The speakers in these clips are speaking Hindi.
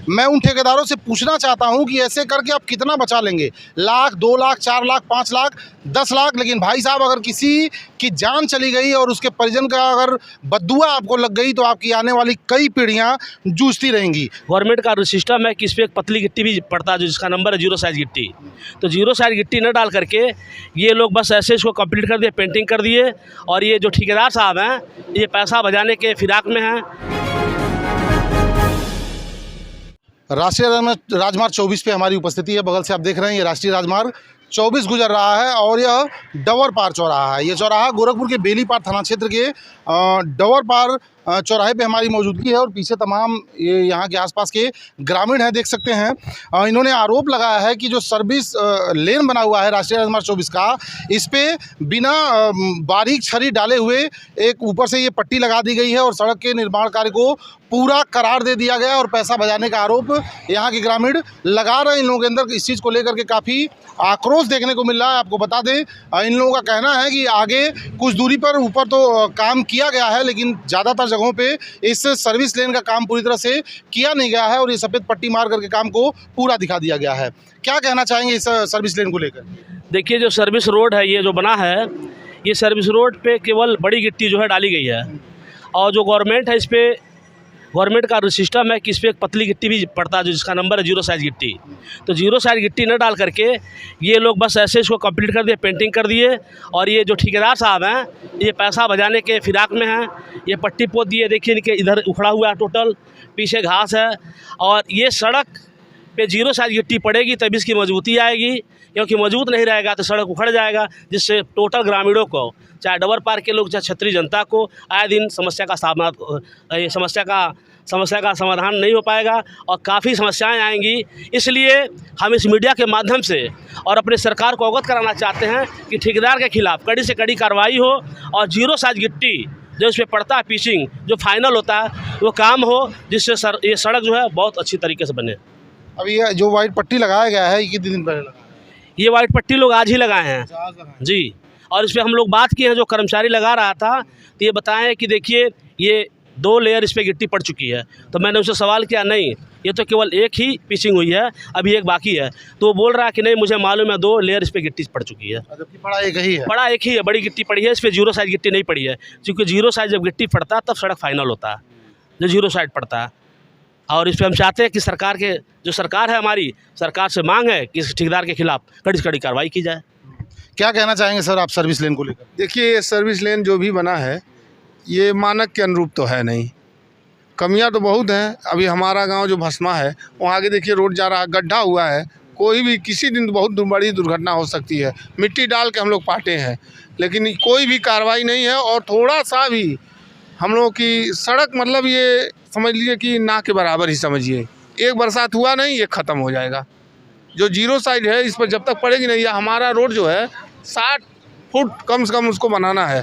मैं उन ठेकेदारों से पूछना चाहता हूं कि ऐसे करके आप कितना बचा लेंगे, लाख, 2 लाख, 4 लाख, 5 लाख, 10 लाख। लेकिन भाई साहब, अगर किसी की जान चली गई और उसके परिजन का अगर बद्दुआ आपको लग गई तो आपकी आने वाली कई पीढ़ियां जूझती रहेंगी। गवर्नमेंट का सिस्टम है कि इस पर एक पतली गिट्टी भी पड़ता है, जो जिसका नंबर है 0 साइज गिट्टी। तो 0 साइज गिट्टी न डाल करके ये लोग बस ऐसे इसको कंप्लीट कर दिए, पेंटिंग कर दिए। और ये जो ठेकेदार साहब हैं, ये पैसा बचाने के फिराक में हैं। राष्ट्रीय राजमार्ग 24 पे हमारी उपस्थिति है। बगल से आप देख रहे हैं ये राष्ट्रीय राजमार्ग 24 गुजर रहा है और यह डवर पार चौराहा है। ये चौराहा गोरखपुर के बेलीपार थाना क्षेत्र के डवर पार चौराहे पे हमारी मौजूदगी है। और पीछे तमाम ये यहाँ के आसपास के ग्रामीण हैं, देख सकते हैं। इन्होंने आरोप लगाया है कि जो सर्विस लेन बना हुआ है राष्ट्रीय राजमार्ग 24 का, इस पे बिना बारीक छड़ी डाले हुए एक ऊपर से ये पट्टी लगा दी गई है और सड़क के निर्माण कार्य को पूरा करार दे दिया गया और पैसा बचाने का आरोप यहाँ के ग्रामीण लगा रहे हैं। इन लोगों के अंदर इस चीज़ को लेकर के काफ़ी आक्रोश देखने को मिल रहा है। आपको बता दें, इन लोगों का कहना है कि आगे कुछ दूरी पर ऊपर तो काम किया गया है, लेकिन ज़्यादातर जगहों पे इस सर्विस लेन का काम पूरी तरह से किया नहीं गया है और ये सफ़ेद पट्टी मार करके काम को पूरा दिखा दिया गया है। क्या कहना चाहेंगे इस सर्विस लेन को लेकर? देखिए, जो सर्विस रोड है, ये जो बना है, ये सर्विस रोड पे केवल बड़ी गिट्टी जो है डाली गई है। और जो गवर्नमेंट है, इस पर गवर्नमेंट का सिस्टम है कि इस पर एक पतली गिट्टी भी पड़ता है, जो जिसका नंबर है 0 साइज गिट्टी। तो 0 साइज गिट्टी न डाल करके ये लोग बस ऐसे इसको कंप्लीट कर दिए, पेंटिंग कर दिए। और ये जो ठेकेदार साहब हैं, ये पैसा बचाने के फिराक में हैं। ये पट्टी पोत दिए, देखिए इनके इधर उखड़ा हुआ है, टोटल पीछे घास है। और ये सड़क पे 0 साइज गिट्टी पड़ेगी तभी इसकी मजबूती आएगी, क्योंकि मजबूत नहीं रहेगा तो सड़क उखड़ जाएगा, जिससे टोटल ग्रामीणों को, चाहे डबर पार के लोग, चाहे क्षेत्रीय जनता को आए दिन समस्या का समाधान नहीं हो पाएगा और काफ़ी समस्याएं आएंगी। इसलिए हम इस मीडिया के माध्यम से और अपने सरकार को अवगत कराना चाहते हैं कि ठेकेदार के खिलाफ कड़ी से कड़ी कार्रवाई हो और 0 साइज गिट्टी जो इस पर पड़ता है, पिचिंग जो फाइनल होता है, वो काम हो, जिससे ये सड़क जो है बहुत अच्छी तरीके से बने। अभी ये जो वाइट पट्टी लगाया गया है, ये कितने दिन पहले लगा? ये वाइट पट्टी लोग आज ही लगाए हैं जी। और इस पर हम लोग बात किए हैं, जो कर्मचारी लगा रहा था, तो ये बताएं कि देखिए ये 2 लेयर इस पर गिट्टी पड़ चुकी है। तो मैंने उससे सवाल किया, नहीं, ये तो केवल एक ही पिचिंग हुई है, अभी एक बाकी है। तो वो बोल रहा है कि नहीं, मुझे मालूम है 2 लेयर इस पर गिट्टी पड़ चुकी है। बड़ा एक ही है? बड़ा एक ही है, बड़ी गिट्टी पड़ी है, इस पर 0 साइज गिट्टी नहीं पड़ी है। क्योंकि 0 साइज जब गिट्टी पड़ता है तब सड़क फाइनल होता है, जो 0 साइज पड़ता है। और इस पर हम चाहते हैं कि सरकार है हमारी, सरकार से मांग है कि इस ठेकेदार के खिलाफ कड़ी से कड़ी कार्रवाई की जाए। क्या कहना चाहेंगे सर आप सर्विस लेन को लेकर? देखिए, ये सर्विस लेन जो भी बना है, ये मानक के अनुरूप तो है नहीं, कमियां तो बहुत हैं। अभी हमारा गांव जो भस्मा है, वहाँ आगे देखिए रोड जा रहा है, गड्ढा हुआ है, कोई भी किसी दिन बहुत बड़ी दुर्घटना हो सकती है। मिट्टी डाल के हम लोग पाटे हैं, लेकिन कोई भी कार्रवाई नहीं है। और थोड़ा सा भी हम लोगों की सड़क, मतलब ये समझ लीजिए कि ना के बराबर ही समझिए। एक बरसात हुआ नहीं, ये ख़त्म हो जाएगा। जो 0 साइज है, इस पर जब तक पड़ेगी नहीं, या हमारा रोड जो है 60 फुट कम से कम उसको बनाना है,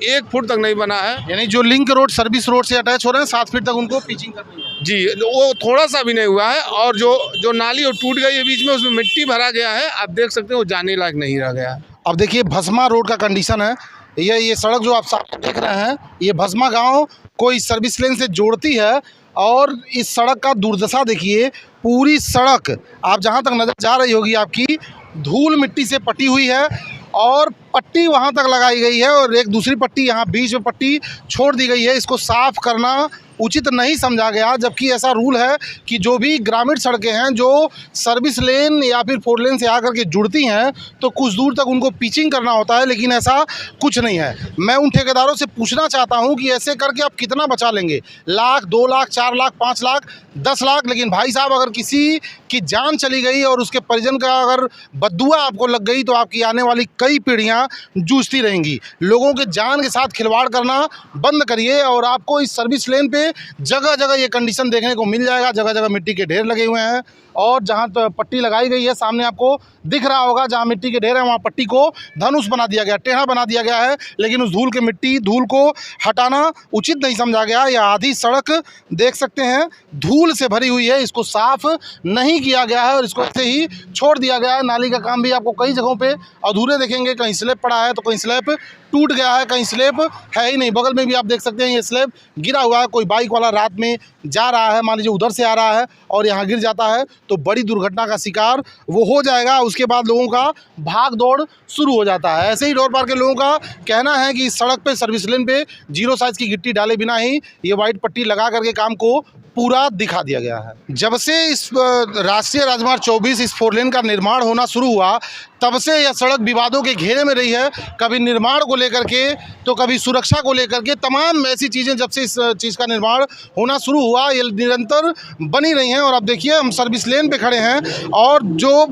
1 फुट तक नहीं बना है। यानी जो लिंक रोड सर्विस रोड से अटैच हो रहे हैं 7 फीट तक उनको पिचिंग करनी है जी, वो थोड़ा सा भी नहीं हुआ है। और जो नाली टूट गई है बीच में, उसमें मिट्टी भरा गया है, आप देख सकते हो, वो जाने लायक नहीं रह गया। अब देखिए भस्मा रोड का कंडीशन है, ये सड़क जो आप सामने देख रहे हैं, ये भस्मा गाँव को इस सर्विस लेन से जोड़ती है। और इस सड़क का दुर्दशा देखिए, पूरी सड़क आप जहाँ तक नज़र जा रही होगी आपकी, धूल मिट्टी से पटी हुई है और पट्टी वहाँ तक लगाई गई है और एक दूसरी पट्टी यहाँ बीच में पट्टी छोड़ दी गई है। इसको साफ़ करना उचित नहीं समझा गया, जबकि ऐसा रूल है कि जो भी ग्रामीण सड़कें हैं जो सर्विस लेन या फिर 4 लेन से आकर के जुड़ती हैं तो कुछ दूर तक उनको पिचिंग करना होता है, लेकिन ऐसा कुछ नहीं है। मैं उन ठेकेदारों से पूछना चाहता हूं कि ऐसे करके आप कितना बचा लेंगे, लाख, 2 लाख, 4 लाख, 5 लाख, 10 लाख। लेकिन भाई साहब, अगर किसी की जान चली गई और उसके परिजन का अगर बद्दुआ आपको लग गई तो आपकी आने वाली कई पीढ़ियाँ जूझती रहेंगी। लोगों के जान के साथ खिलवाड़ करना बंद करिए और आपको इस सर्विस लेन पे जगह जगह ये कंडीशन देखने को मिल जाएगा। जगह जगह मिट्टी के ढेर लगे हुए हैं और जहाँ तो पट्टी लगाई गई है, सामने आपको दिख रहा होगा, जहाँ मिट्टी के ढेर है वहाँ पट्टी को धनुष बना दिया गया, टेढ़ा बना दिया गया है। लेकिन उस धूल को हटाना उचित नहीं समझा गया। यह आधी सड़क देख सकते हैं धूल से भरी हुई है, इसको साफ नहीं किया गया है और इसको ऐसे ही छोड़ दिया गया है। नाली का काम भी आपको कई जगहों पे अधूरे देखेंगे, कहीं स्लैब पड़ा है तो कहीं स्लैब टूट गया है, कहीं स्लैब है ही नहीं। बगल में भी आप देख सकते हैं ये स्लैब गिरा हुआ है, कोई बाइक वाला रात में जा रहा है, मान लीजिए उधर से आ रहा है और यहाँ गिर जाता है तो बड़ी दुर्घटना का शिकार वो हो जाएगा। उसके बाद लोगों का भाग दौड़ शुरू हो जाता है। ऐसे ही रोड पार के लोगों का कहना है कि इस सड़क पे सर्विस लेन पे 0 साइज़ की गिट्टी डाले बिना ही ये वाइट पट्टी लगा करके काम को पूरा दिखा दिया गया है। जब से इस राष्ट्रीय राजमार्ग 24 इस 4 लेन का निर्माण होना शुरू हुआ तब से यह सड़क विवादों के घेरे में रही है। कभी निर्माण को लेकर के तो कभी सुरक्षा को लेकर के, तमाम ऐसी चीज़ें जब से इस चीज़ का निर्माण होना शुरू हुआ ये निरंतर बनी रही हैं। और अब देखिए हम सर्विस लेन पे खड़े हैं और जो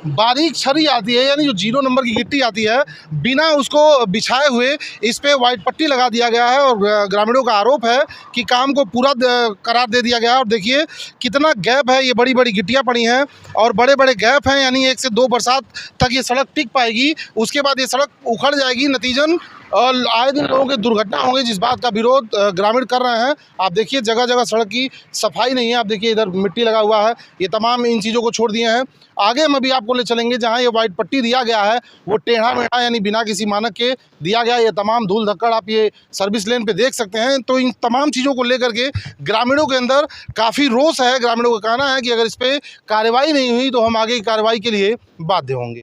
बारीक छड़ी आती है यानी जो 0 नंबर की गिट्टी आती है बिना उसको बिछाए हुए इस पे वाइट पट्टी लगा दिया गया है। और ग्रामीणों का आरोप है कि काम को पूरा करार दे दिया गया है। और देखिए कितना गैप है, ये बड़ी बड़ी गिट्टियाँ पड़ी हैं और बड़े बड़े गैप हैं, यानी 1 से 2 बरसात तक ये सड़क टिक पाएगी, उसके बाद ये सड़क उखड़ जाएगी। नतीजन और आए दिन लोगों की दुर्घटना होंगी, जिस बात का विरोध ग्रामीण कर रहे हैं। आप देखिए जगह जगह सड़क की सफाई नहीं है। आप देखिए इधर मिट्टी लगा हुआ है, ये तमाम इन चीज़ों को छोड़ दिए हैं। आगे हम अभी आपको ले चलेंगे जहां ये वाइट पट्टी दिया गया है वो टेढ़ा मेढ़ा यानी बिना किसी मानक के दिया गया। ये तमाम धूल धक्कड़ आप ये सर्विस लेन पे देख सकते हैं। तो इन तमाम चीज़ों को लेकर के ग्रामीणों के अंदर काफ़ी रोष है। ग्रामीणों का कहना है कि अगर इस पर कार्रवाई नहीं हुई तो हम आगे की कार्रवाई के लिए बाध्य होंगे।